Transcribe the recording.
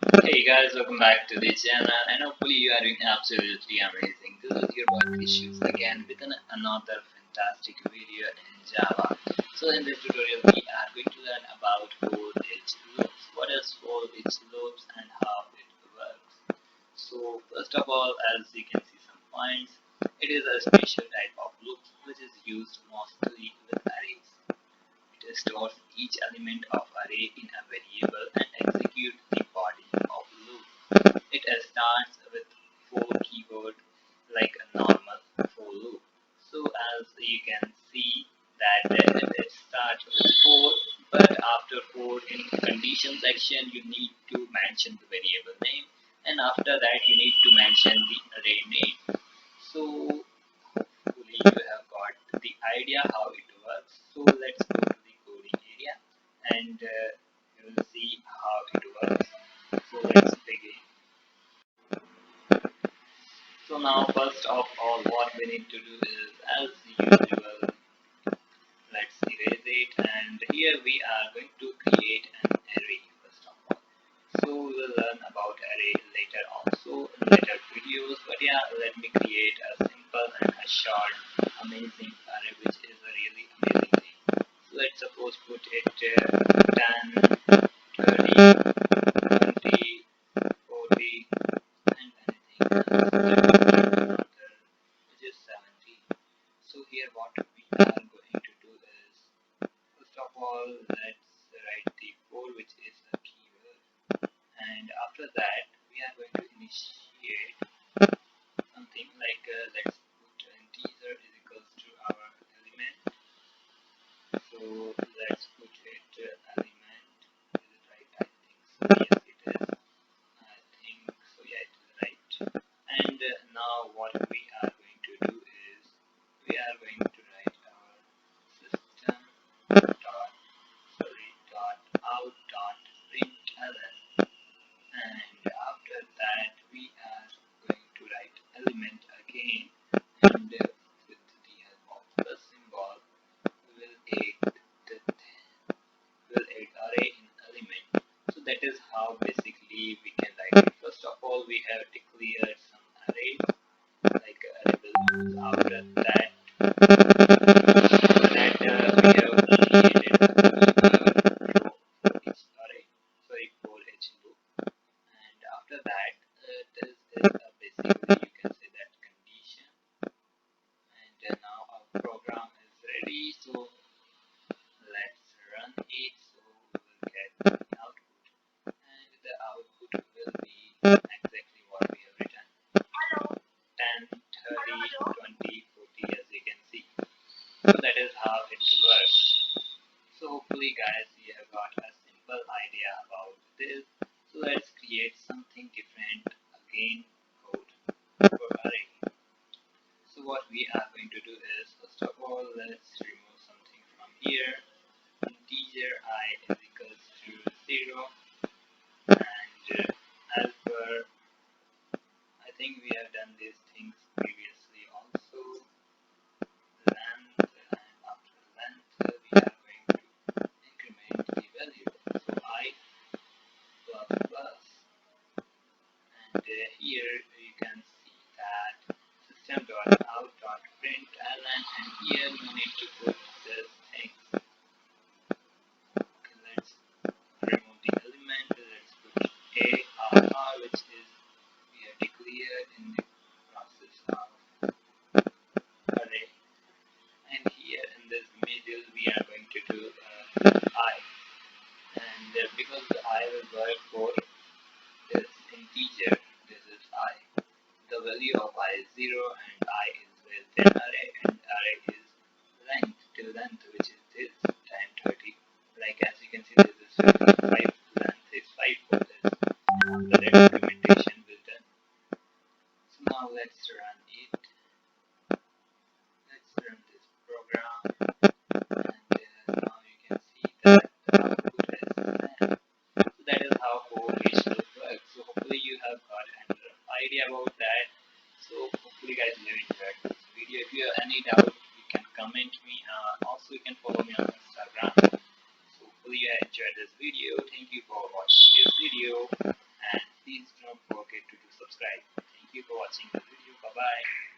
Hey guys, welcome back to the channel and hopefully you are doing absolutely amazing. This is your boy Krishush again with another fantastic video in Java. So in this tutorial we are going to learn about for each loops. What is for each loops and how it works. So first of all, as you can see some points, it is a special type of loops which is used mostly with arrays. It stores each element of array in a variable and executes the body of loop. It starts with four keyword like a normal for loop. So as you can see that it starts with four, but after four in condition section you need to mention the variable name, and after that you need to mention the array name. So hopefully you have got the idea how it works. So let's go to the coding area and you will see how it works. So let's begin. So now first of all what we need to do is as usual, let's erase it, and here we are going to create an array first of all. So we will learn about array later also in later videos, but yeah, let me create a simple and a short amazing array which is a really amazing thing. So let's suppose put it 10, 30, 20, 40 and anything else which is 70. So here what we are going to do is first of all let's write the 4 which is a keyword, and after that we are going to initiate something like let's put integer is equals to our element. So let's put it element, is it right? I think so, yes it is. I think so, yeah it is right. And now what we are going to do is we are going to write our system dot out dot println, and after that we are going to write element again, and with the help of the symbol we will add array in element. So that is how basically we can write it. First of all we have declared some arrays like variables. After that we have created a row for each array, sorry, for each loop. And after that this is basically you can say that condition, and now our program is ready. So let's run it. So we will get the output, and the output will be exactly what we have written: 10, 30, 20, 40, as you can see. So that is how it works. So hopefully guys you have got a simple idea about this. So let's create something different again, code for array. So what we are going to do is first of all let's remove something from here. Integer I is equals to 0, and as per I think we have done these things previously also, length, and after length we are going to increment the value. So I plus plus, and here you can see that system.out.println, and here you need to put this thing. Okay, let's remove the element. Let's put ARR, which is we have declared in the process of array, and here in this middle we are going to do I, and because the I will work for this integer, this is I. The value of I is 0 and I is within array, and array is length till length, which is this 10, 30. Like as you can see this is 5, length is 5 for this, and after that implementation will done. So now let's run it. Let's run this program, and now you can see that the output is same. So that is how for each loop works. So hopefully you have got an idea about that. So hopefully guys you have enjoyed this video. If you Thank you for watching the video. Bye bye.